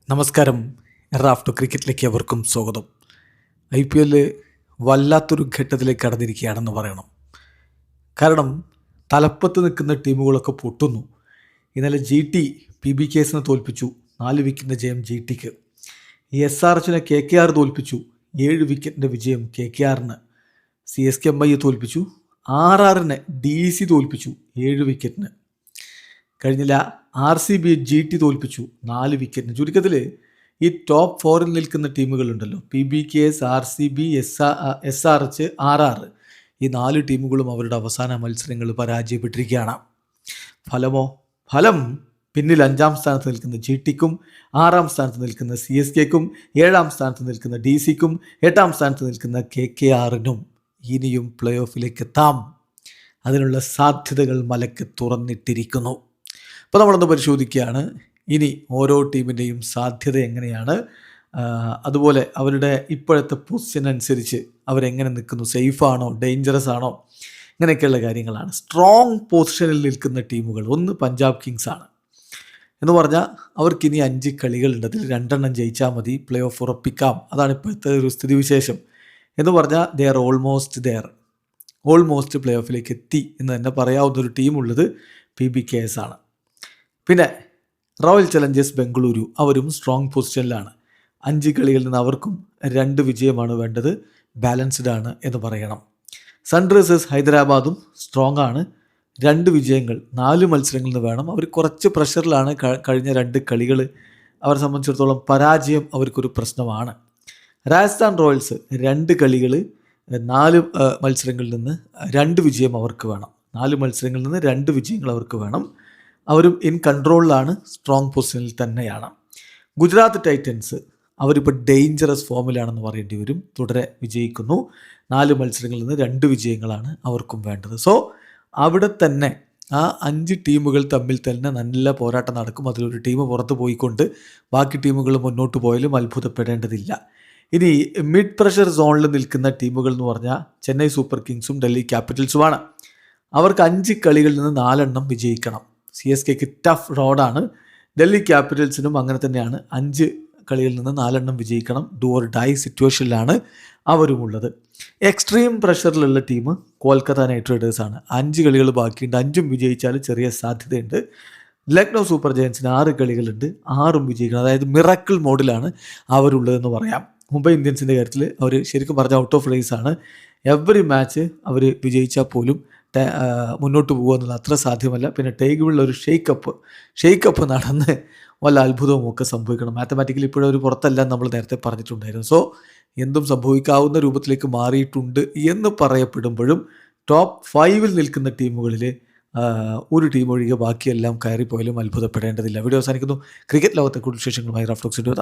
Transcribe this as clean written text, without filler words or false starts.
നമസ്കാരം. റാഫ്റ്റോ ക്രിക്കറ്റിലേക്ക് അവർക്കും സ്വാഗതം. IPL വല്ലാത്തൊരു ഘട്ടത്തിലേക്ക് കടന്നിരിക്കുകയാണെന്ന് പറയണം. കാരണം തലപ്പത്ത് നിൽക്കുന്ന ടീമുകളൊക്കെ പൊട്ടുന്നു. ഇന്നലെ GT PBKസിനെ തോൽപ്പിച്ചു, 4 വിക്കറ്റിൻ്റെ ജയം GTക്ക്. SRHനെ KKR തോൽപ്പിച്ചു, 7 വിക്കറ്റിൻ്റെ വിജയം KKRന്. CSKMI തോൽപ്പിച്ചു, RRനെ DC തോൽപ്പിച്ചു 7 വിക്കറ്റിന്. കഴിഞ്ഞില്ല RCB GT തോൽപ്പിച്ചു 4 വിക്കറ്റിന്. ചുരുക്കത്തിൽ ഈ ടോപ്പ് 4ൽ നിൽക്കുന്ന ടീമുകളുണ്ടല്ലോ, PBKs, RCB, SRH, RR, ഈ 4 ടീമുകളും അവരുടെ അവസാന മത്സരങ്ങൾ പരാജയപ്പെട്ടിരിക്കുകയാണ്. ഫലം പിന്നിൽ 5ാം സ്ഥാനത്ത് നിൽക്കുന്ന GTക്കും 6ാം സ്ഥാനത്ത് നിൽക്കുന്ന CSKക്കും 7ാം സ്ഥാനത്ത് നിൽക്കുന്ന DCക്കും 8ാം സ്ഥാനത്ത് നിൽക്കുന്ന KKRനും ഇനിയും പ്ലേ ഓഫിലേക്ക് എത്താം. അതിനുള്ള സാധ്യതകൾ മലക്ക് തുറന്നിട്ടിരിക്കുന്നു. അപ്പോൾ നമ്മളൊന്ന് പരിശോധിക്കുകയാണ് ഇനി ഓരോ ടീമിൻ്റെയും സാധ്യത എങ്ങനെയാണ്, അതുപോലെ അവരുടെ ഇപ്പോഴത്തെ പൊസിഷൻ അനുസരിച്ച് അവരെങ്ങനെ നിൽക്കുന്നു, സേഫാണോ ഡേഞ്ചറസ് ആണോ, ഇങ്ങനെയൊക്കെയുള്ള കാര്യങ്ങളാണ്. സ്ട്രോങ് പൊസിഷനിൽ നിൽക്കുന്ന ടീമുകൾ, ഒന്ന് പഞ്ചാബ് കിങ്സ് ആണ് എന്ന് പറഞ്ഞാൽ അവർക്കിനി 5 കളികളുണ്ട്, അതിൽ 2 ജയിച്ചാൽ മതി, പ്ലേ ഓഫ് ഉറപ്പിക്കാം. അതാണ് ഇപ്പോഴത്തെ ഒരു സ്ഥിതിവിശേഷം. എന്ന് പറഞ്ഞാൽ ദേ ആർ ഓൾമോസ്റ്റ് പ്ലേ ഓഫിലേക്ക് എത്തി എന്ന് തന്നെ പറയാവുന്നൊരു ടീമുള്ളത് PBKs ആണ്. പിന്നെ റോയൽ ചലഞ്ചേഴ്സ് ബംഗളൂരു, അവരും സ്ട്രോങ് പൊസിഷനിലാണ്. 5 കളികളിൽ നിന്ന് അവർക്കും 2 വിജയമാണ് വേണ്ടത്, ബാലൻസ്ഡ് ആണ് എന്ന് പറയണം. സൺറൈസേഴ്സ് ഹൈദരാബാദും സ്ട്രോങ് ആണ്, 2 വിജയങ്ങൾ 4 മത്സരങ്ങളിൽ നിന്ന് വേണം. അവർ കുറച്ച് പ്രഷറിലാണ്. കഴിഞ്ഞ 2 കളികൾ അവരെ സംബന്ധിച്ചിടത്തോളം പരാജയം അവർക്കൊരു പ്രശ്നമാണ്. രാജസ്ഥാൻ റോയൽസ് 2 കളികൾ 4 മത്സരങ്ങളിൽ നിന്ന് 2 വിജയം അവർക്ക് വേണം. 4 മത്സരങ്ങളിൽ നിന്ന് 2 വിജയങ്ങൾ അവർക്ക് വേണം. അവരും ഇൻ കൺട്രോളിലാണ്, സ്ട്രോങ് പൊസിഷനിൽ തന്നെയാണ്. ഗുജറാത്ത് ടൈറ്റൻസ് അവരിപ്പോൾ ഡേഞ്ചറസ് ഫോമിലാണെന്ന് പറയേണ്ടി വരും. തുടരെ വിജയിക്കുന്നു, 4 മത്സരങ്ങളിൽ നിന്ന് 2 വിജയങ്ങളാണ് അവർക്കും വേണ്ടത്. സോ അവിടെ തന്നെ ആ 5 ടീമുകൾ തമ്മിൽ തന്നെ നല്ല പോരാട്ടം നടക്കും. അതിലൊരു ടീം പുറത്ത് പോയിക്കൊണ്ട് ബാക്കി ടീമുകൾ മുന്നോട്ട് പോയാലും അത്ഭുതപ്പെടേണ്ടതില്ല. ഇനി മിഡ് പ്രഷർ സോണിൽ നിൽക്കുന്ന ടീമുകൾ എന്ന് പറഞ്ഞാൽ ചെന്നൈ സൂപ്പർ കിങ്സും ഡൽഹി ക്യാപിറ്റൽസുമാണ്. അവർക്ക് 5 കളികളിൽ നിന്ന് 4 വിജയിക്കണം. CSKക്ക് ടഫ് റോഡാണ്. ഡൽഹി ക്യാപിറ്റൽസിനും അങ്ങനെ തന്നെയാണ്. 5 കളിയിൽ നിന്ന് 4 വിജയിക്കണം. ഡു ഓർ ഡൈ സിറ്റുവേഷനിലാണ് അവരുമുള്ളത്. എക്സ്ട്രീം പ്രഷറിലുള്ള ടീം കൊൽക്കത്ത നൈറ്റ് റൈഡേഴ്സ് ആണ്. 5 കളികൾ ബാക്കിയുണ്ട്, 5 വിജയിച്ചാൽ ചെറിയ സാധ്യതയുണ്ട്. ലക്നൗ സൂപ്പർ ജയൻസിന് 6 കളികളുണ്ട്, 6 വിജയിക്കണം. അതായത് മിറക്കിൾ മോഡിലാണ് അവരുള്ളതെന്ന് പറയാം. മുംബൈ ഇന്ത്യൻസിൻ്റെ കാര്യത്തിൽ അവർ ശരിക്കും പറഞ്ഞാൽ ഔട്ട് ഓഫ് റേസ് ആണ്. എവറി മാച്ച് അവർ വിജയിച്ചാൽ പോലും മുന്നോട്ട് പോകുക എന്നുള്ളത് അത്ര സാധ്യമല്ല. പിന്നെ ടേബിളിൽ ഒരു ഷെയ്ക്കപ്പ് നടന്ന് വല്ല അത്ഭുതവും ഒക്കെ സംഭവിക്കണം. മാത്തമാറ്റിക്കലി ഇപ്പോഴും ഒരു പുറത്തല്ല നമ്മൾ നേരത്തെ പറഞ്ഞിട്ടുണ്ടായിരുന്നു. സോ എന്തും സംഭവിക്കാവുന്ന രൂപത്തിലേക്ക് മാറിയിട്ടുണ്ട് എന്ന് പറയപ്പെടുമ്പോഴും ടോപ്പ് 5ൽ നിൽക്കുന്ന ടീമുകളിൽ ഒരു ടീം ഒഴികെ ബാക്കിയെല്ലാം കയറിപ്പോയാലും അത്ഭുതപ്പെടേണ്ടതില്ല. വീഡിയോ അവസാനിക്കുന്നു. ക്രിക്കറ്റ് ലോകത്തെ കൂടുതൽ വിശേഷങ്ങളുമായി റാഫ്റ്റോക്സിൻ്റെ